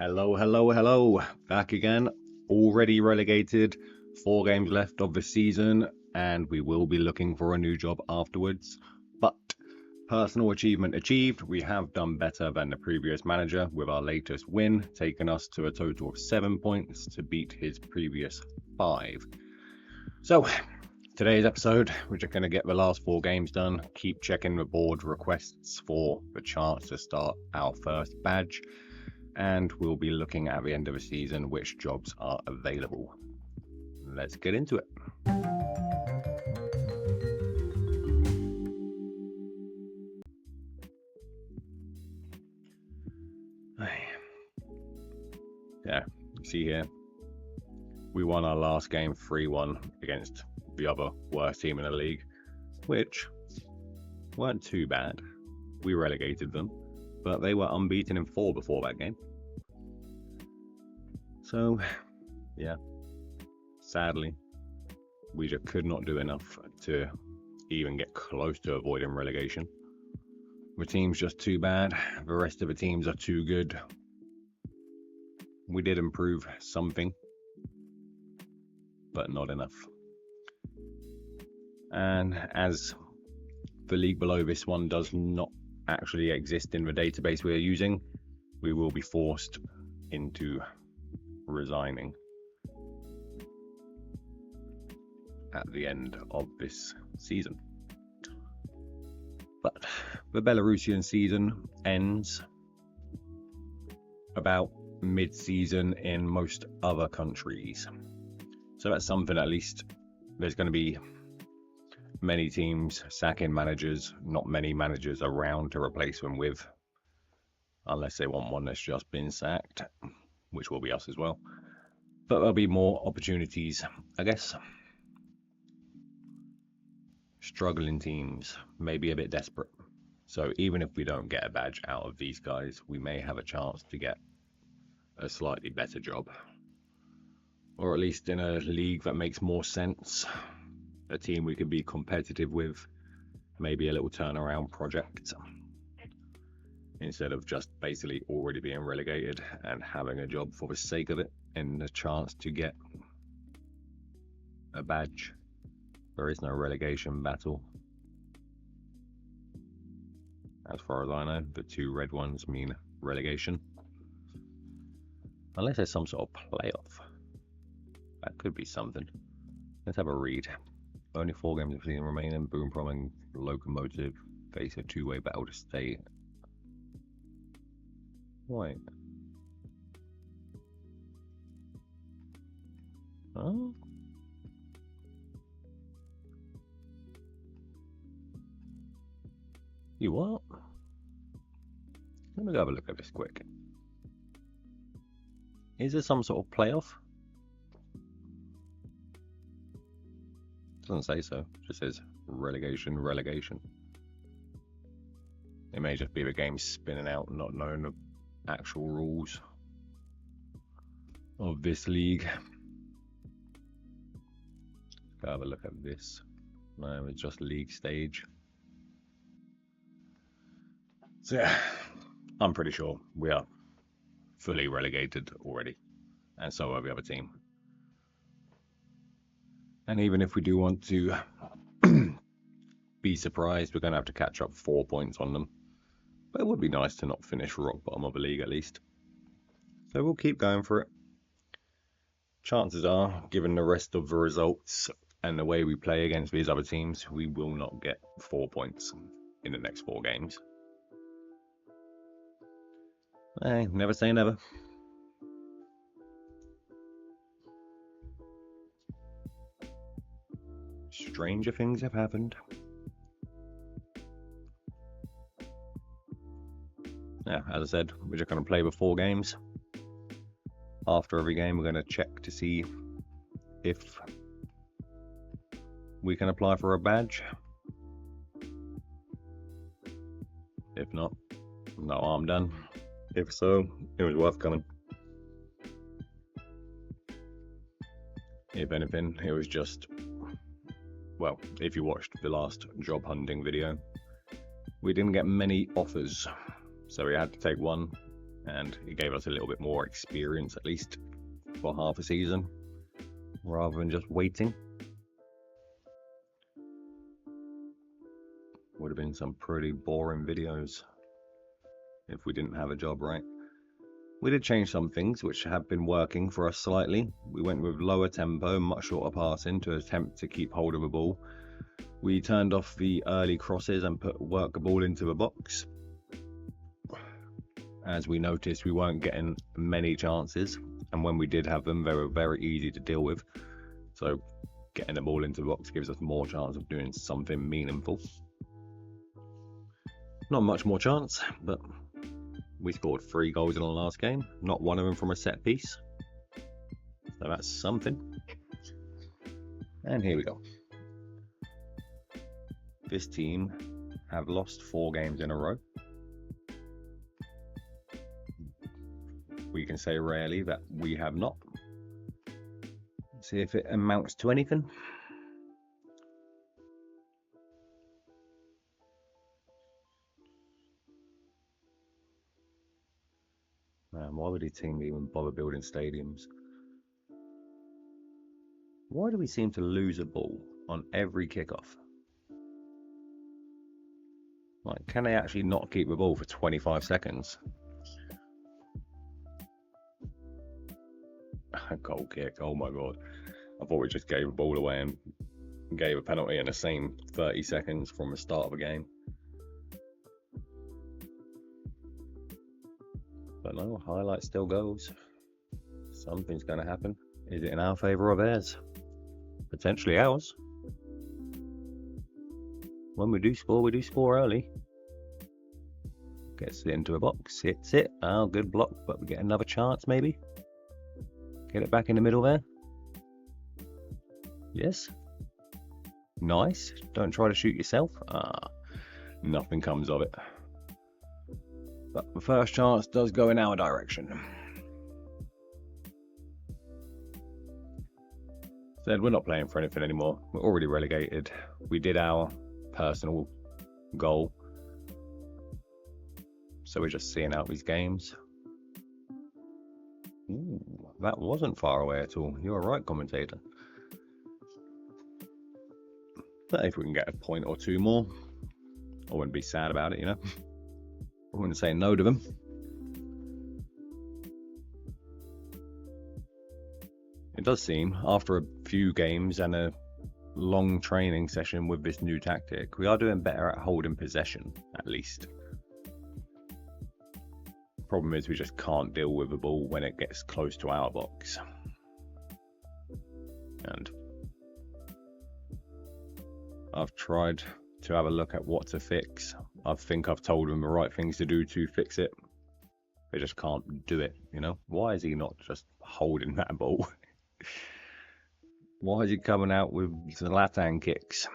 Hello, hello, hello. Back again. Already relegated. 4 games left of the season, and we will be looking for a new job afterwards. But personal achievement achieved. We have done better than the previous manager with our latest win, taking us to a total of 7 points to beat his previous 5. So, today's episode, we're just going to get the last 4 games done, keep checking the board requests for the chance to start our first badge, and we'll be looking at the end of the season which jobs are available. Let's get into it. Yeah, you see here, we won our last game 3-1 against the other worst team in the league, which weren't too bad. We relegated them, but they were unbeaten in 4 before that game. So, yeah, sadly, we just could not do enough to even get close to avoiding relegation. The team's just too bad. The rest of the teams are too good. We did improve something, but not enough. And as the league below this one does not actually exist in the database we are using, we will be forced into resigning at the end of this season. But the Belarusian season ends about mid-season in most other countries. So that's something, at least there's going to be many teams sacking managers, not many managers around to replace them with, unless they want one that's just been sacked, which will be us as well. But there'll be more opportunities, I guess. Struggling teams, maybe a bit desperate. So even if we don't get a badge out of these guys, we may have a chance to get a slightly better job. Or at least in a league that makes more sense. A team we can be competitive with, maybe a little turnaround project, instead of just basically already being relegated and having a job for the sake of it and a chance to get a badge. There is no relegation battle. As far as I know, the 2 red ones mean relegation. Unless there's some sort of playoff. That could be something. Let's have a read. Only 4 games of the season remaining. Bumprom and Locomotive face a 2-way battle to stay. Wait. Oh? You what? Let me go have a look at this quick. Is there some sort of playoff? Doesn't say so. It just says relegation. It may just be the game spinning out, not knowing the actual rules of this league. Let's go have a look at this. No, it's just league stage. So yeah, I'm pretty sure we are fully relegated already, and so are the other team. And even if we do want to be surprised, we're going to have to catch up 4 points on them. But it would be nice to not finish rock bottom of the league at least. So we'll keep going for it. Chances are, given the rest of the results and the way we play against these other teams, we will not get 4 points in the next 4 games. Hey, never say never. Stranger things have happened. Yeah, as I said, we're just going to play the 4 games. After every game, we're going to check to see if we can apply for a badge. If not, no harm done. If so, it was worth coming. If anything, it was just, well, if you watched the last job hunting video, we didn't get many offers, so we had to take one, and it gave us a little bit more experience, at least for half a season, rather than just waiting. Would have been some pretty boring videos if we didn't have a job, right? We did change some things which have been working for us slightly. We went with lower tempo, much shorter passing to attempt to keep hold of a ball. We turned off the early crosses and work the ball into the box. As we noticed, we weren't getting many chances, and when we did have them, they were very easy to deal with. So getting the ball into the box gives us more chance of doing something meaningful. Not much more chance, but we scored 3 goals in the last game, not one of them from a set piece. So that's something. And here we go. This team have lost 4 games in a row. We can say rarely that we have not. See if it amounts to anything. Man, why would a team even bother building stadiums? Why do we seem to lose a ball on every kickoff? Like, can they actually not keep the ball for 25 seconds? A goal kick, oh my god. I thought we just gave the ball away and gave a penalty in the same 30 seconds from the start of the game. But no, highlight still goes. Something's going to happen. Is it in our favour or theirs? Potentially ours. When we do score early. Gets it into a box, hits it. Oh, good block, but we get another chance maybe. Get it back in the middle there. Yes. Nice. Don't try to shoot yourself. Nothing comes of it. But the first chance does go in our direction. Said we're not playing for anything anymore. We're already relegated. We did our personal goal. So we're just seeing out these games. Ooh, that wasn't far away at all. You were right, commentator. But if we can get a point or 2 more, I wouldn't be sad about it, you know. I wouldn't say no to them. It does seem, after a few games and a long training session with this new tactic, we are doing better at holding possession, at least. Problem is we just can't deal with the ball when it gets close to our box. And I've tried to have a look at what to fix. I think I've told them the right things to do to fix it. They just can't do it, you know? Why is he not just holding that ball? Why is he coming out with Zlatan kicks?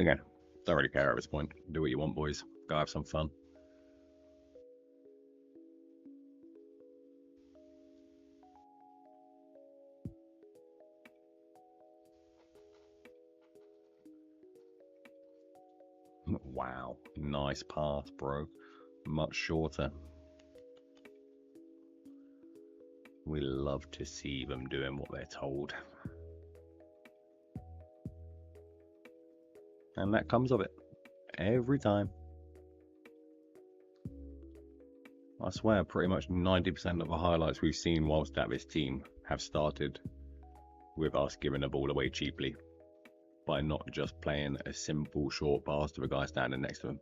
Again, don't really care at this point. Do what you want, boys. Go have some fun. Wow, nice pass, bro. Much shorter. We love to see them doing what they're told. And that comes of it. Every time. I swear pretty much 90% of the highlights we've seen whilst at this team have started with us giving the ball away cheaply. By not just playing a simple short pass to the guy standing next to him.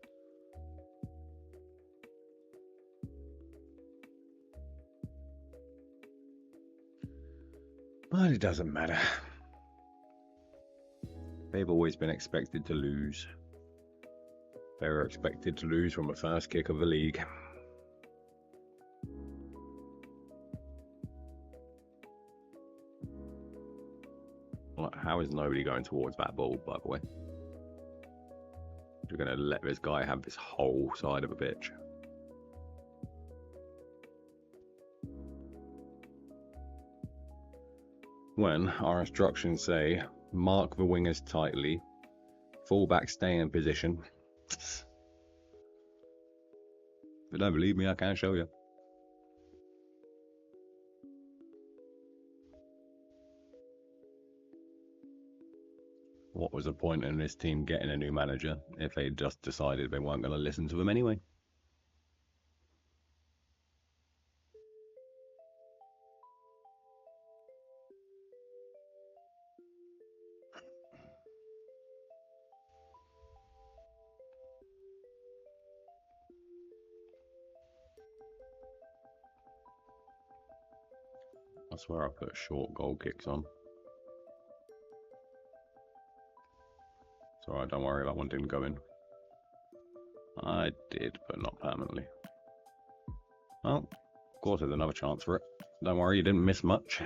But it doesn't matter. They've always been expected to lose. They were expected to lose from the first kick of the league. How is nobody going towards that ball, by the way? You're going to let this guy have this whole side of a pitch. When our instructions say, mark the wingers tightly, fullback stay in position. If you don't believe me, I can show you. What was the point in this team getting a new manager if they just decided they weren't going to listen to him anyway? I swear I put short goal kicks on. It's alright, don't worry, that one didn't go in. I did, but not permanently. Oh, of course there's another chance for it. Don't worry, you didn't miss much.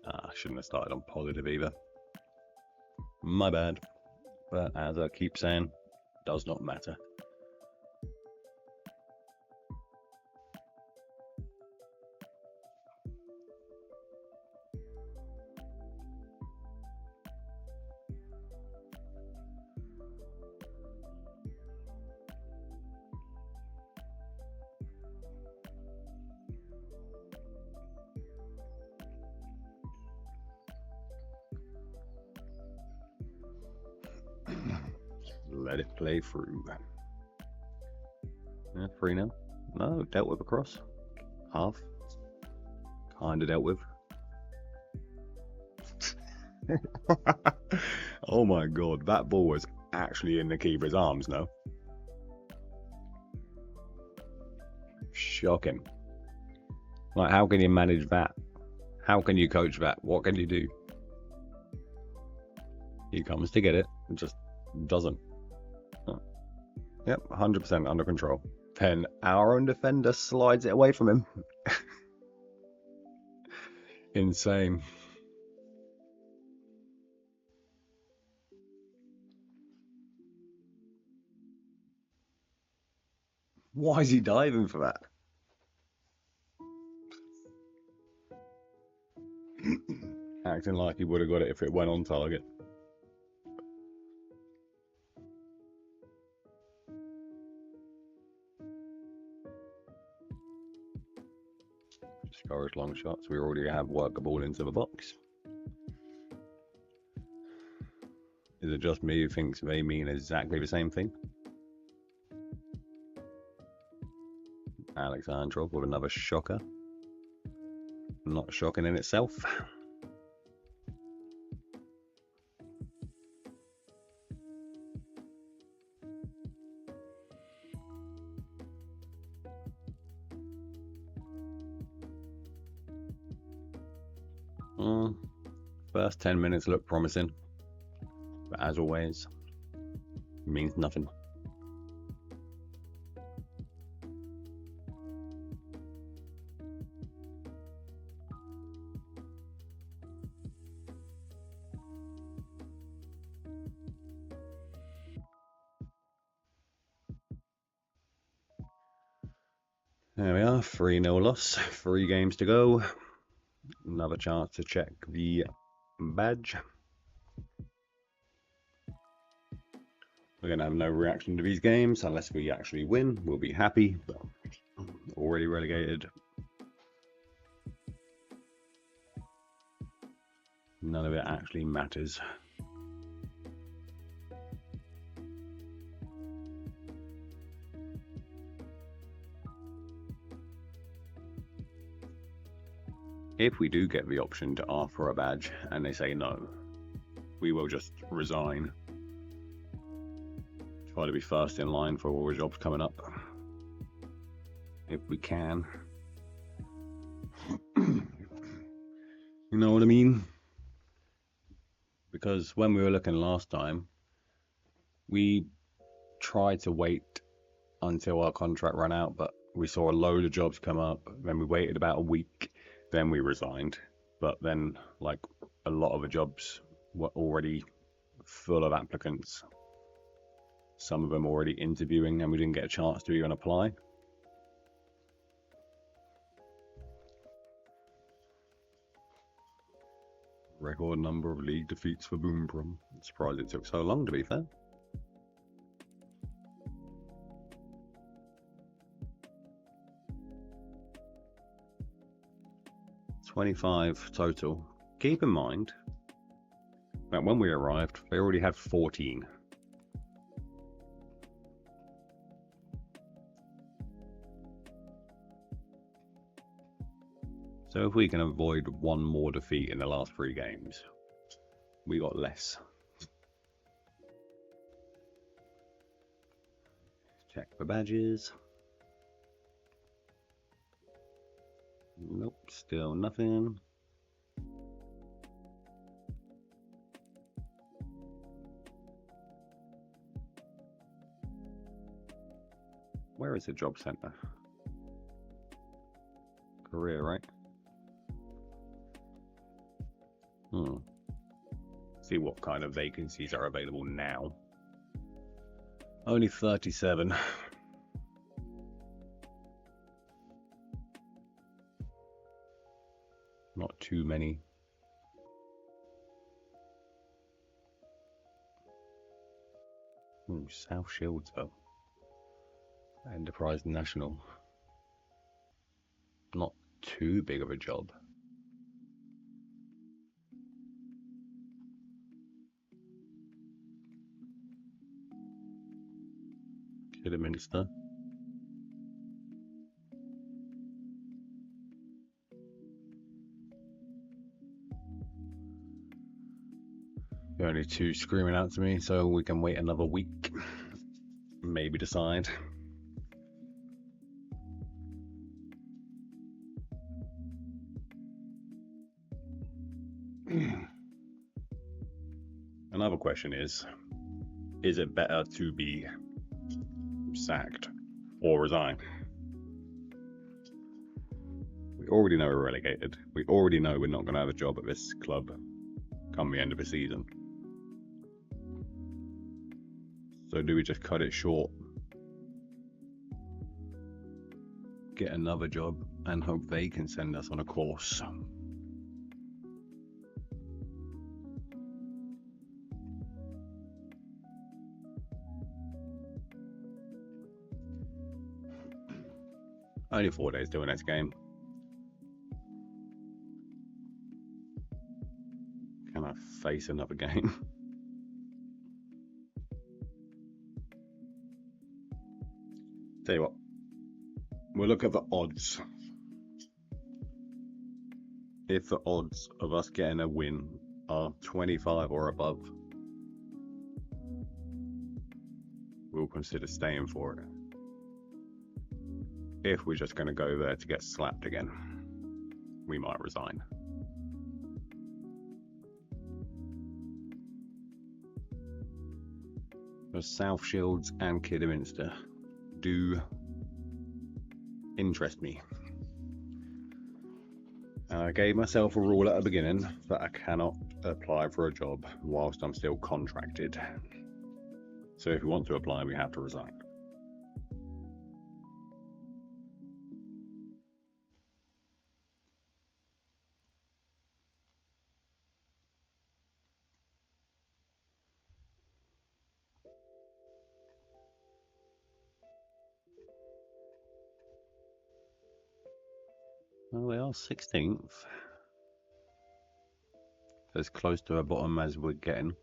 I shouldn't have started on positive either. My bad. But as I keep saying, does not matter. Let it play through. Yeah, 3-0. No, dealt with across. Half. Kinda dealt with. Oh my god, that ball was actually in the keeper's arms, no? Shocking. Like, how can you manage that? How can you coach that? What can you do? He comes to get it, and just doesn't. Yep, 100% under control. Then our own defender slides it away from him. Insane. Why is he diving for that? Acting like he would have got it if it went on target. Discourage long shots. We already have work the ball into the box. Is it just me who thinks they mean exactly the same thing? Alexandrov with another shocker. Not shocking in itself. First 10 minutes look promising, but as always, means nothing. There we are, 3-0 loss, 3 games to go. Another chance to check the badge. We're going to have no reaction to these games unless we actually win. We'll be happy, but already relegated. None of it actually matters. If we do get the option to ask for a badge and they say no, we will just resign. Try to be first in line for all the jobs coming up. If we can. You know what I mean? Because when we were looking last time, we tried to wait until our contract ran out, but we saw a load of jobs come up. Then we waited about a week. Then we resigned, but then like a lot of the jobs were already full of applicants. Some of them already interviewing and we didn't get a chance to even apply. Record number of league defeats for Bumprom. I'm surprised it took so long, to be fair. $25 total. Keep in mind that when we arrived, they already had 14. So if we can avoid one more defeat in the last 3 games, we got less. Check the badges. Nope, still nothing. Where is the job centre? Career, right? See what kind of vacancies are available now. Only 37. Not too many. South Shields though. Enterprise National. Not too big of a job. Kidderminster. The only 2 screaming out to me, so we can wait another week. Maybe decide. Another question is it better to be sacked or resign? We already know we're relegated. We already know we're not going to have a job at this club come the end of the season. So do we just cut it short, get another job, and hope they can send us on a course? Only 4 days till the next game. Can I face another game? Tell you what, we'll look at the odds. If the odds of us getting a win are 25 or above, we'll consider staying for it. If we're just going to go there to get slapped again, we might resign. The South Shields and Kidderminster do interest me. I gave myself a rule at the beginning that I cannot apply for a job whilst I'm still contracted. So if we want to apply, we have to resign. Well, they are 16th. As close to a bottom as we're getting.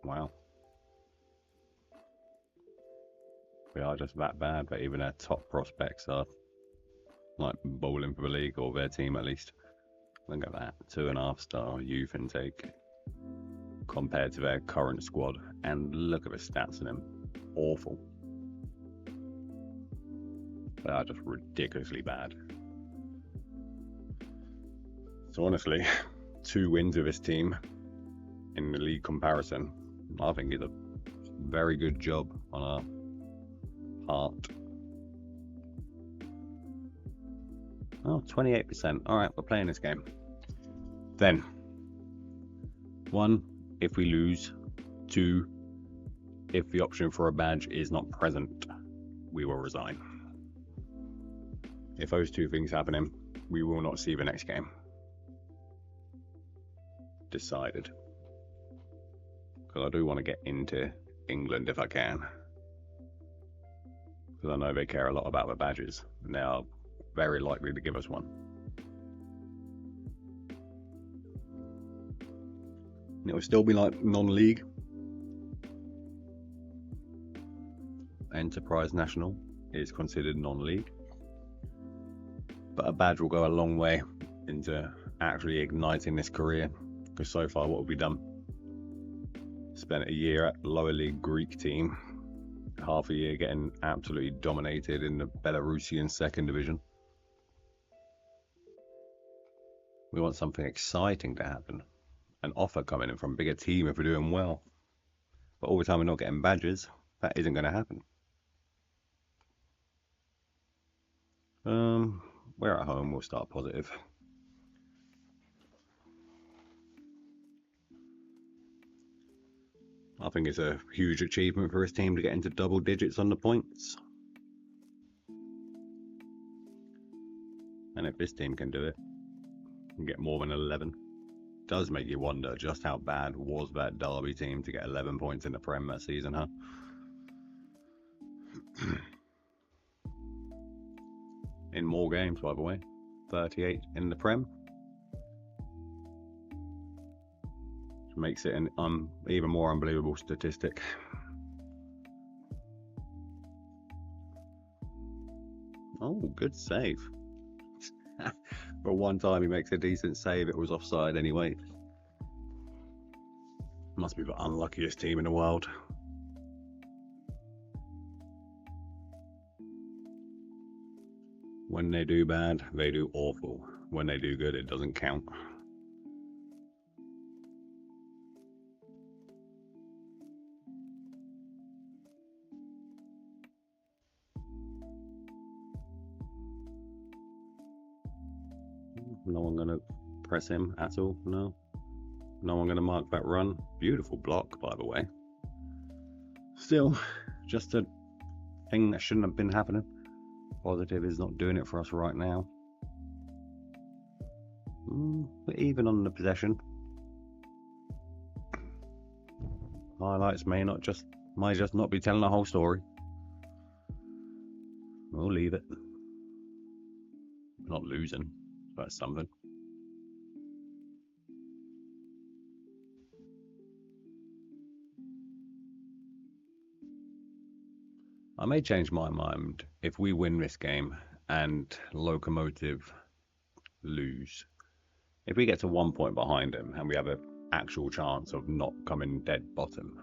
Wow. We are just that bad, but even our top prospects are like bowling for the league, or their team at least. Look at that, 2.5-star youth intake compared to their current squad, and look at the stats in them. Awful. They are just ridiculously bad. So honestly, 2 wins with this team in the league comparison, I think is a very good job on our part. Oh, 28%. Alright, we're playing this game. Then, 1, if we lose. 2, if the option for a badge is not present, we will resign. If those 2 things happen, we will not see the next game. decided, because I do want to get into England if I can, because I know they care a lot about the badges, and they are very likely to give us one. And it will still be like non-league. Enterprise National is considered non-league, but a badge will go a long way into actually igniting this career, because so far what have we done? Spent a year at lower league Greek team, half a year getting absolutely dominated in the Belarusian second division. We want something exciting to happen, an offer coming in from a bigger team if we're doing well, but all the time we're not getting badges, that isn't going to happen. We're at home, we'll start positive. I think it's a huge achievement for his team to get into double digits on the points. And if this team can do it and get more than 11, it does make you wonder just how bad was that Derby team to get 11 points in the Prem that season, huh? In more games, by the way, 38 in the Prem. Which makes it an even more unbelievable statistic. Oh, good save. For one time he makes a decent save, it was offside anyway. Must be the unluckiest team in the world. When they do bad, they do awful. When they do good, it doesn't count. No one going to press him at all, no. No one going to mark that run. Beautiful block, by the way. Still, just a thing that shouldn't have been happening. Positive is not doing it for us right now. We're even on the possession. Highlights may just not be telling the whole story. We'll leave it. We're not losing. That's something. I may change my mind if we win this game and Locomotive lose. If we get to 1 point behind them and we have an actual chance of not coming dead bottom,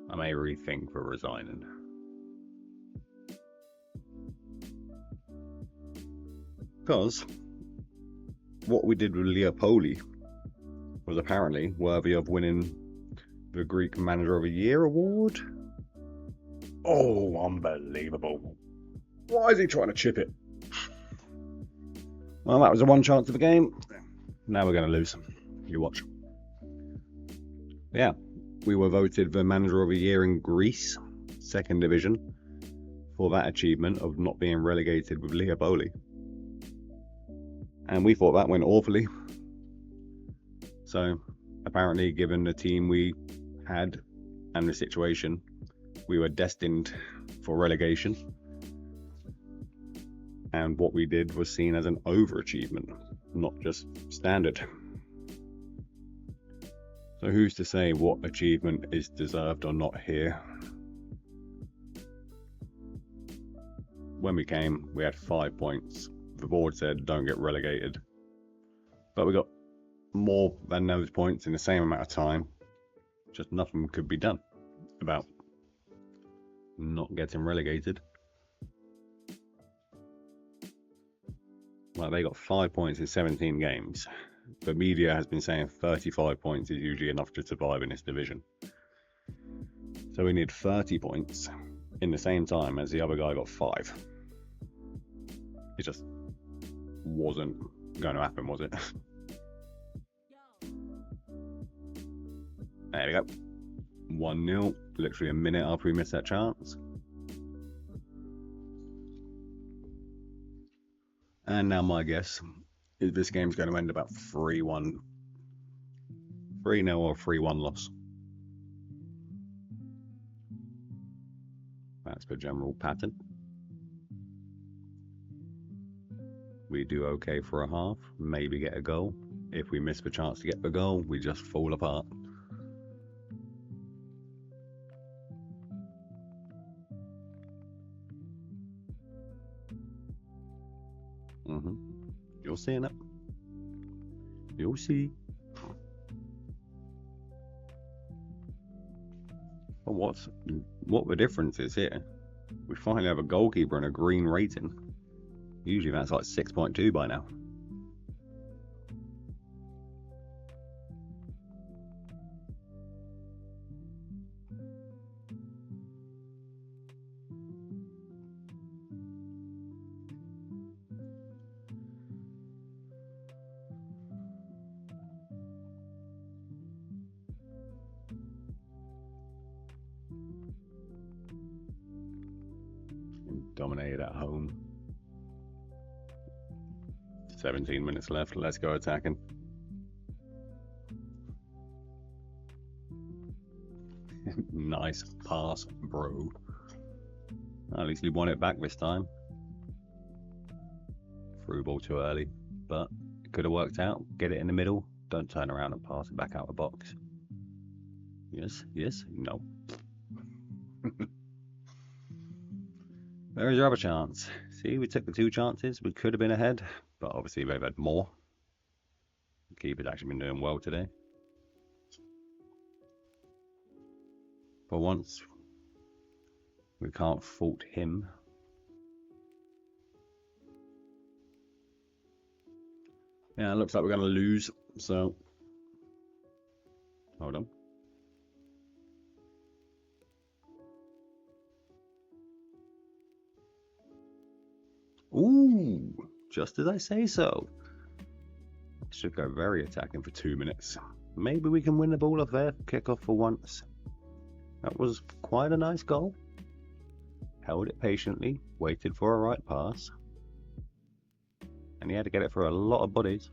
I may rethink for resigning. Because what we did with Leopoli was apparently worthy of winning the Greek Manager of the Year award. Oh, unbelievable. Why is he trying to chip it? Well, that was the one chance of the game. Now we're going to lose. You watch. Yeah, we were voted the Manager of the Year in Greece, second division, for that achievement of not being relegated with Leopoli. And we thought that went awfully. So, apparently, given the team we had and the situation, we were destined for relegation. And what we did was seen as an overachievement, not just standard. So who's to say what achievement is deserved or not here? When we came, we had 5 points. The board said don't get relegated. But we got more than those points in the same amount of time. Just nothing could be done about not getting relegated. Well, they got 5 points in 17 games. The media has been saying 35 points is usually enough to survive in this division. So we need 30 points in the same time as the other guy got 5. It just wasn't going to happen, was it? There we go. 1-0, literally a minute after we missed that chance. And now my guess this game's going to end about 3-1, 3-0 or 3-1 loss. That's the general pattern. We do okay for a half, maybe get a goal. If we miss the chance to get the goal, we just fall apart. You're seeing it. You'll see. But what the difference is here? We finally have a goalkeeper and a green rating. Usually that's like 6.2 by now. Dominated at home. 17 minutes left. Let's go attacking. Nice pass, bro. At least we won it back this time. Through ball too early, but it could have worked out. Get it in the middle. Don't turn around and pass it back out of the box. Yes, yes, no. There is your other chance. See, we took the 2 chances. We could have been ahead, but obviously they've had more. The keeper's actually been doing well today. For once, we can't fault him. Yeah, it looks like we're going to lose, so... Hold on. Ooh, just as I say so. Should go very attacking for 2 minutes. Maybe we can win the ball off their kickoff for once. That was quite a nice goal. Held it patiently, waited for a right pass. And he had to get it for a lot of bodies.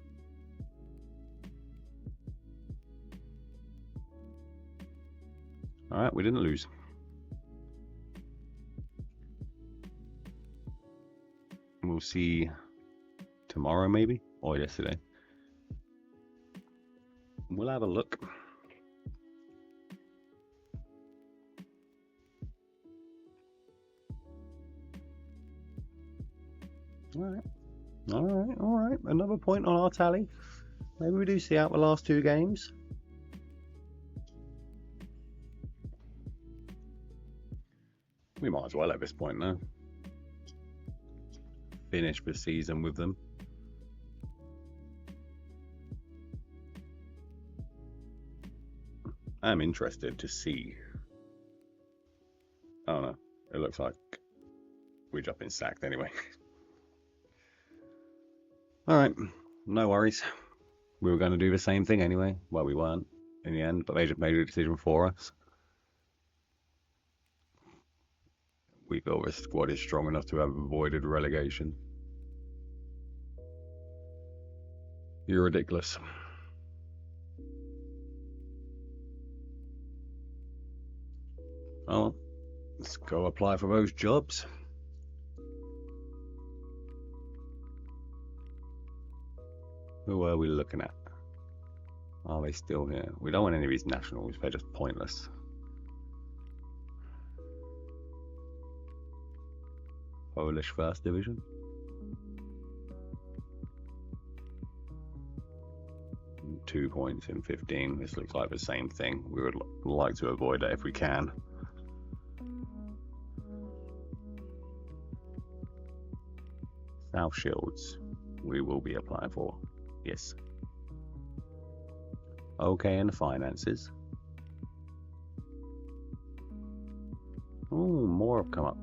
Alright, we didn't lose. We'll see tomorrow maybe, or yesterday. We'll have a look. Alright. Another point on our tally. Maybe we do see out the last 2 games. We might as well at this point now. Finish the season with them. I'm interested to see. Oh no, it looks like we've just been sacked anyway. Alright, no worries. We were going to do the same thing anyway. Well, we weren't in the end, but they just made a decision for us. We feel the squad is strong enough to have avoided relegation. You're ridiculous. Oh, let's go apply for those jobs. Who are we looking at? Are they still here? We don't want any of these nationals, they're just pointless. Polish First Division. Two points in 15. This looks like the same thing. We would like to avoid it if we can. South Shields. We will be applying for. Yes. Okay, and the finances. Oh, more have come up.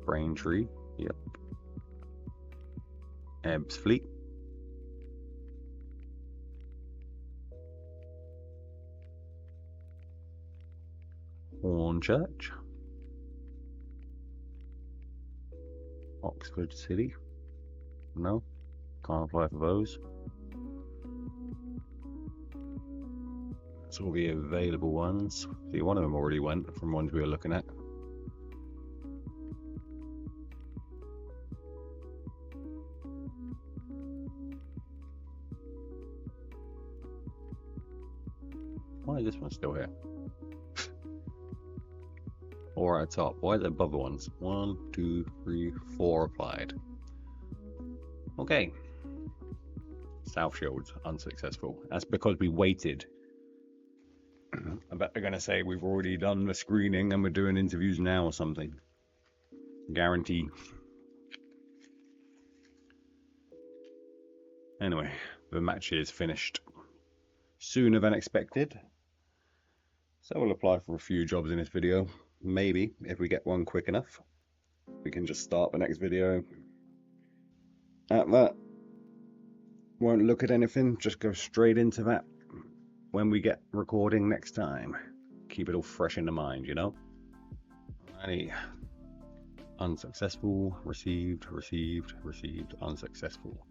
Braintree, yep. Ebbsfleet. Hornchurch. Oxford City. No. Can't apply for those. That's all the available ones. See, one of them already went from ones we were looking at. Why is this one still here? Or at the top. Why are the above ones? 1, 2, 3, 4 applied. Okay. South Shields, unsuccessful. That's because we waited. I bet they're going to say we've already done the screening and we're doing interviews now or something. Guarantee. Anyway, the match is finished sooner than expected. So we'll apply for a few jobs in this video. Maybe, if we get one quick enough, we can just start the next video at that. Won't look at anything, just go straight into that when we get recording next time. Keep it all fresh in the mind, you know? Alrighty. Unsuccessful, received, unsuccessful.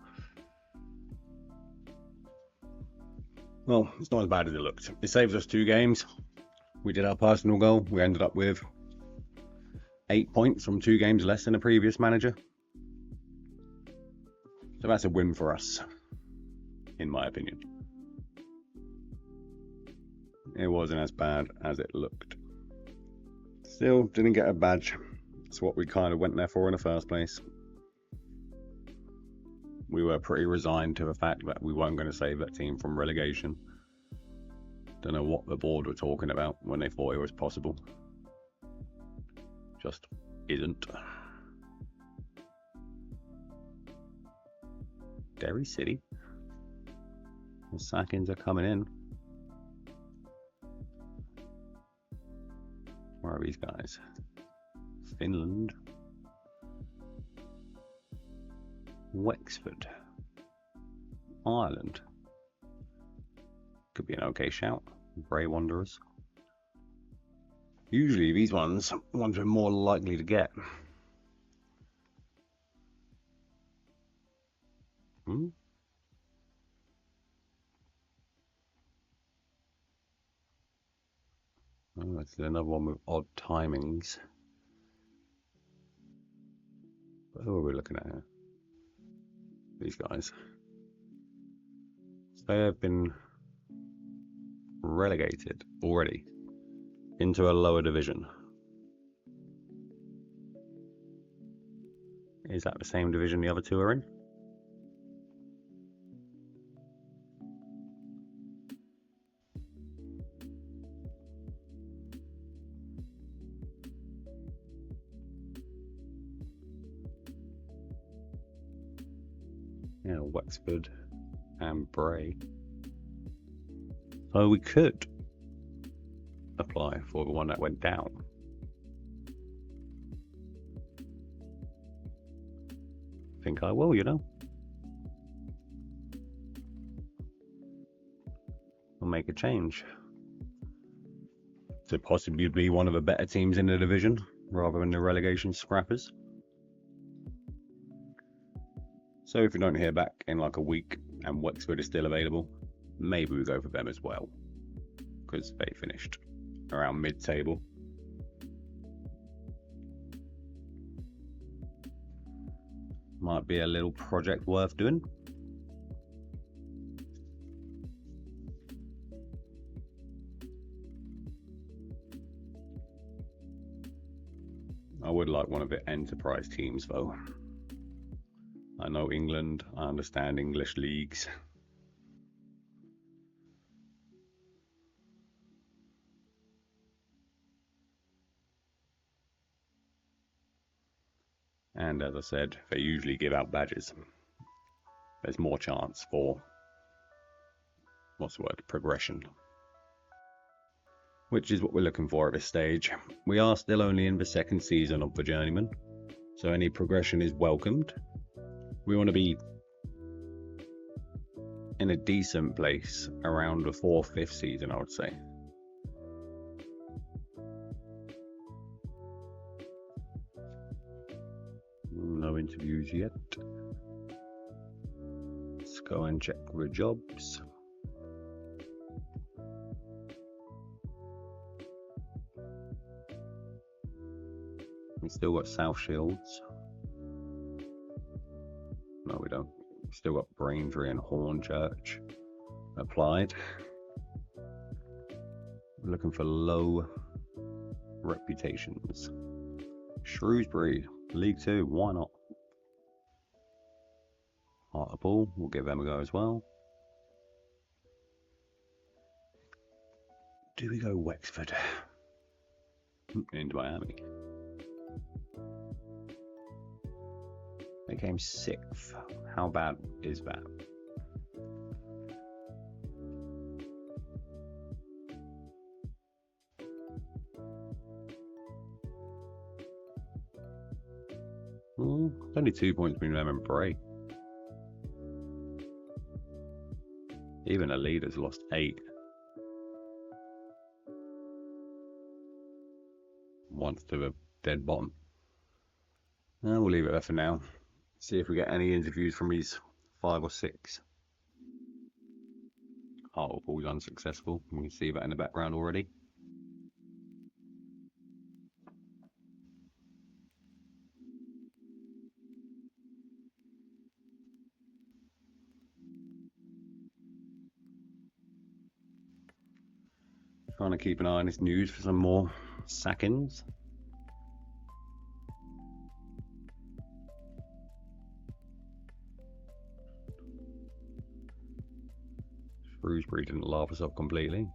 Well, it's not as bad as it looked. It saves us 2 games. We did our personal goal. We ended up with 8 points from 2 games less than the previous manager. So that's a win for us, in my opinion. It wasn't as bad as it looked. Still didn't get a badge. It's what we kind of went there for in the first place. We were pretty resigned to the fact that we weren't going to save that team from relegation. Don't know what the board were talking about when they thought it was possible. Just isn't. Derry City. The sackings are coming in. Where are these guys? Finland. Wexford. Ireland. Could be an okay shout. Bray Wanderers. Usually these ones we're more likely to get. Oh, that's another one with odd timings. But who are we looking at here? These guys. They have been relegated already into a lower division. Is that the same division the other 2 are in? Yeah, Wexford and Bray. So we could apply for the one that went down. Think I will, you know. We'll make a change to possibly be one of the better teams in the division rather than the relegation scrappers. So if we don't hear back in like a week and Wexford is still available, maybe we go for them as well, because they finished around mid-table. Might be a little project worth doing. I would like one of the enterprise teams though. I know England, I understand English leagues. And as I said, they usually give out badges. There's more chance for, progression. Which is what we're looking for at this stage. We are still only in the 2nd season of the Journeyman, so any progression is welcomed. We want to be in a decent place around the 4th, 5th season, I would say. No interviews yet. go and check the jobs. We still got South Shields. No, we don't. We still got Braintree and Hornchurch applied. We're looking for low reputations. Shrewsbury, League 2, why not? Hartlepool, we'll give them a go as well. Do we go Wexford? Into Miami. They came 6th. How bad is that? Only 2 points between them and Bray. Even the leaders lost 8. Once to a dead bottom. We'll leave it there for now. See if we get any interviews from these 5 or 6. Hartlepool's unsuccessful. We can see that in the background already. Trying to keep an eye on this news for some more sackings. Shrewsbury didn't laugh us off completely,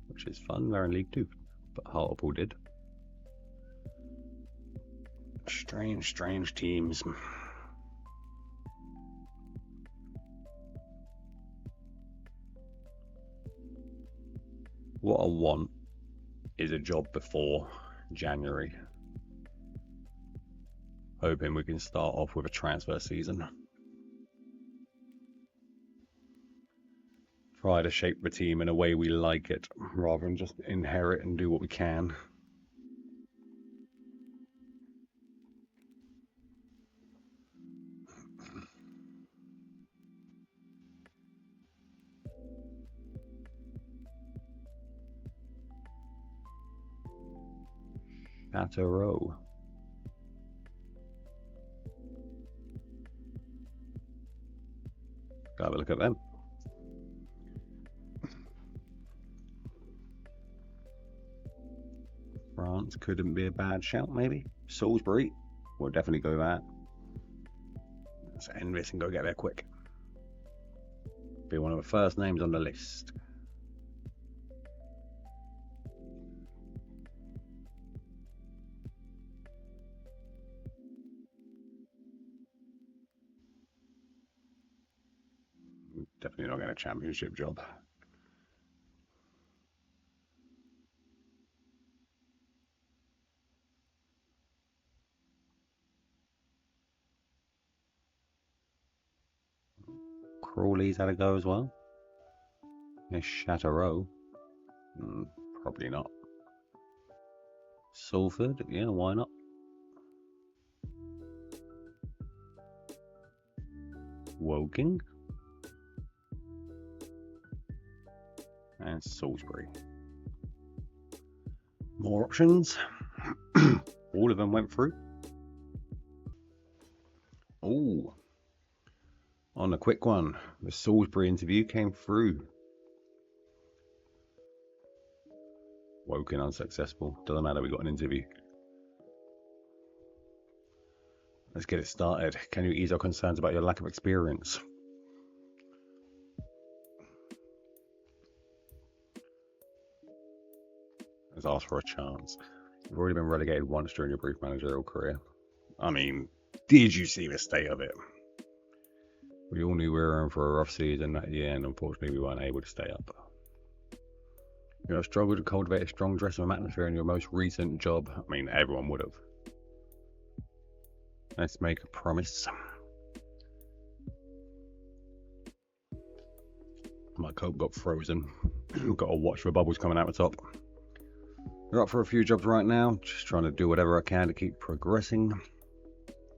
which is fun. They're in League 2, but Hartlepool did. Strange teams. What I want is a job before January. Hoping we can start off with a transfer season. Try to shape the team in a way we like it, rather than just inherit and do what we can. Chateau. Go have a look at them. France couldn't be a bad shout, maybe. Salisbury, we'll definitely go that. Let's end this and go get there quick. Be one of the first names on the list. Definitely not getting a championship job. Crawley's had a go as well. There's Chateau. Probably not. Salford, yeah, why not? Woking. And Salisbury. More options. All of them went through. Oh, on a quick one, the Salisbury interview came through. Woking unsuccessful. Doesn't matter, we got an interview. Let's get it started. Can you ease our concerns about your lack of experience? Let's ask for a chance. You've already been relegated once during your brief managerial career. I mean, did you see the state of it? We all knew we were in for a rough season that year, and unfortunately we weren't able to stay up. You have struggled to cultivate a strong dressing room atmosphere in your most recent job. I mean, everyone would have. Let's make a promise. My coat got frozen. Got to watch for bubbles coming out the top. We're up for a few jobs right now, just trying to do whatever I can to keep progressing.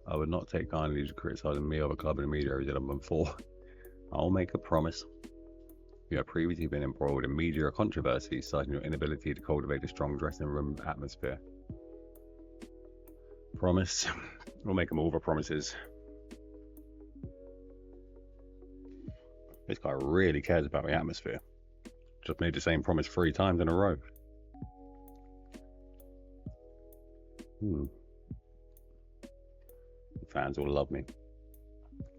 I would not take kindly to criticising me or the club and the media as I'm for. I'll make a promise. You have previously been embroiled in media controversies, citing your inability to cultivate a strong dressing room atmosphere. Promise. We'll make them all the promises. This guy really cares about the atmosphere. Just made the same promise 3 times in a row. The fans will love me.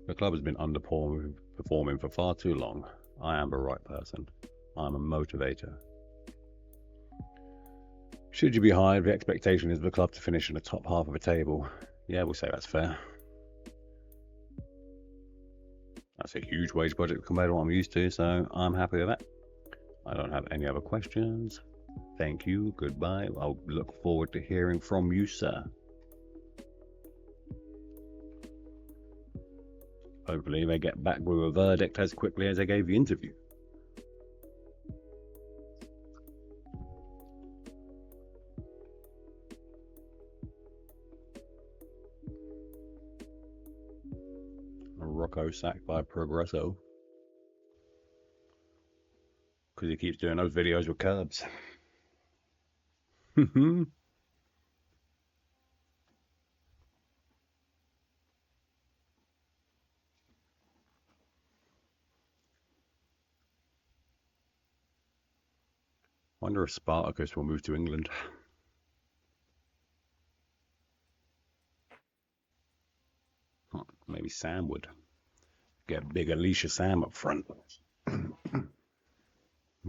The club has been underperforming for far too long. I am the right person. I'm a motivator. Should you be hired, the expectation is for the club to finish in the top half of the table. Yeah, we'll say that's fair. That's a huge wage budget compared to what I'm used to, so I'm happy with that. I don't have any other questions. Thank you. Goodbye. I'll look forward to hearing from you, sir. Hopefully they get back with a verdict as quickly as they gave the interview. Rocco sacked by Progresso because he keeps doing those videos with curbs. Wonder if Spartacus will move to England. Maybe Sam would. Get big Alicia Sam up front.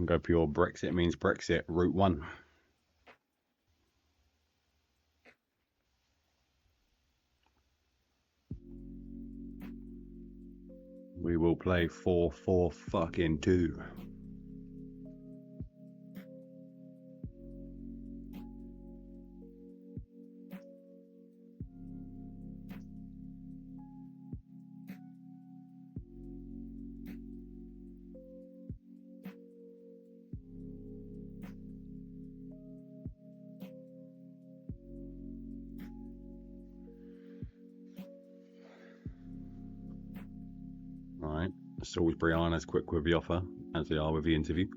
Go pure Brexit means Brexit, Route 1. We will play 4-4-2. Right, Salisbury aren't as quick with the offer as they are with the interview.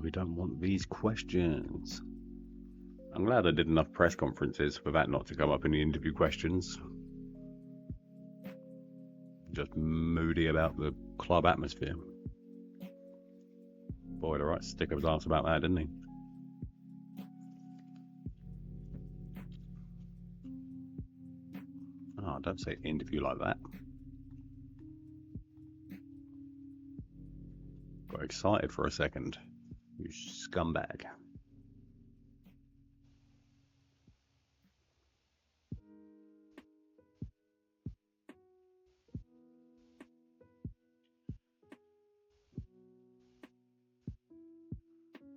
We don't want these questions. I'm glad I did enough press conferences for that not to come up in the interview questions. Just moody about the club atmosphere. Boy, the right stick of his arse about that, didn't he? Oh, don't say interview like that. Got excited for a second. You scumbag.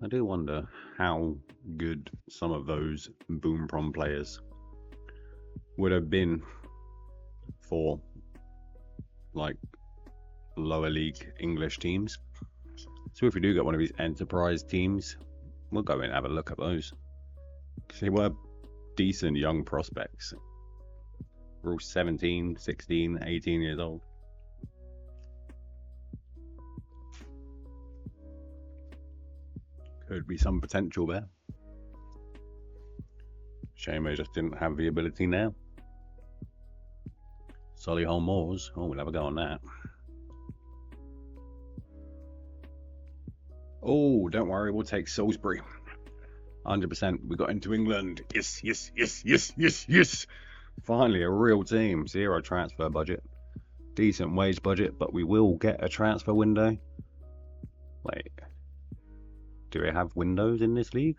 I do wonder how good some of those Bumprom players would have been for like lower league English teams. So if we do get one of these enterprise teams, we'll go in and have a look at those. Because they were decent young prospects. We're all 17, 16, 18 years old. Could be some potential there. Shame they just didn't have the ability now. Solihull Moors. Oh, we'll have a go on that. Oh, don't worry, we'll take Salisbury. 100%. We got into England. Yes, yes, yes, yes, yes, yes. Finally, a real team. 0 transfer budget. Decent wage budget, but we will get a transfer window. Wait. Do we have windows in this league?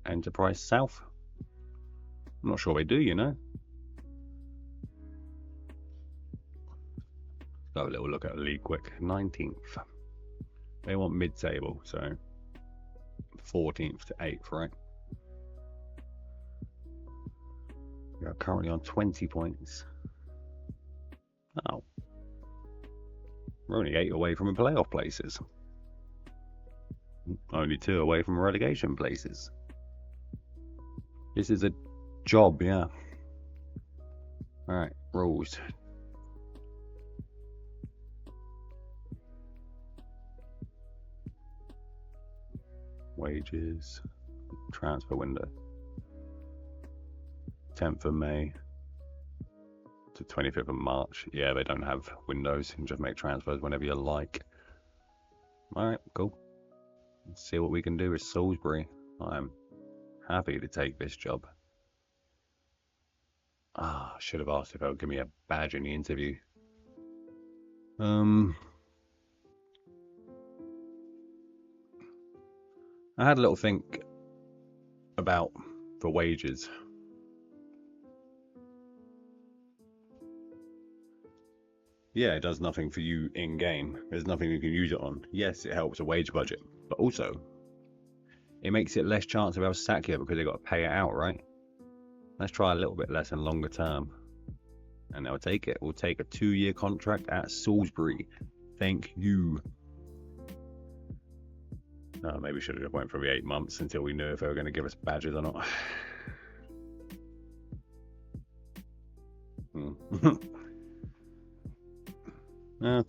Enterprise South? I'm not sure they do, you know. Have a little look at the league quick. 19th. They want mid-table, so 14th to 8th, right? We are currently on 20 points. Oh, We're only 8 away from playoff places. Only 2 away from relegation places. This is a job, yeah. Alright, rules. Wages. Transfer window. 10th of May to 25th of March. Yeah, they don't have windows. You can just make transfers whenever you like. Alright, cool. Let's see what we can do with Salisbury. I'm happy to take this job. I should have asked if they would give me a badge in the interview. I had a little think about the wages. Yeah, it does nothing for you in-game. There's nothing you can use it on. Yes, it helps a wage budget, but also it makes it less chance of they'll sack you because they've got to pay it out, right? Let's try a little bit less and longer term. And they'll take it. We'll take a 2-year contract at Salisbury. Thank you. Maybe we should have went for the 8 months until we knew if they were going to give us badges or not.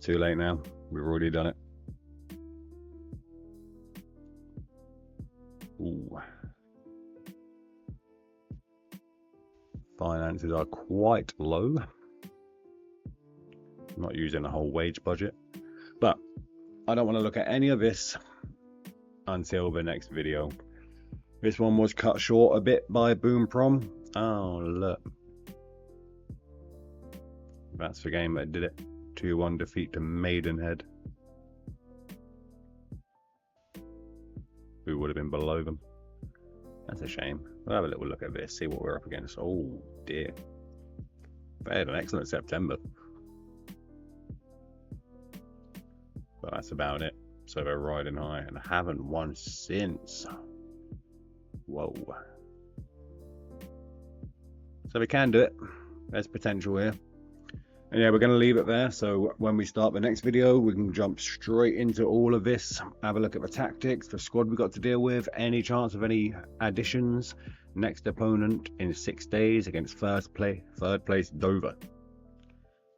Too late now. We've already done it. Ooh. Finances are quite low. Not using a whole wage budget. But I don't want to look at any of this until the next video. This one was cut short a bit by Bumprom. Oh, look. That's the game that did it. 2-1 defeat to Maidenhead, who would have been below them. That's a shame. We'll have a little look at this, see what we're up against. Oh dear. They had an excellent September. But that's about it. So they're riding high and haven't won since. Whoa. So we can do it. There's potential here. And yeah, we're going to leave it there. So when we start the next video, we can jump straight into all of this. Have a look at the tactics, the squad we got to deal with, any chance of any additions. Next opponent in 6 days against third place Dover.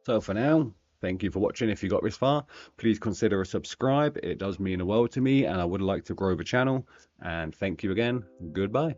So for now, thank you for watching. If you got this far, please consider a subscribe. It does mean the world to me and I would like to grow the channel. And thank you again. Goodbye.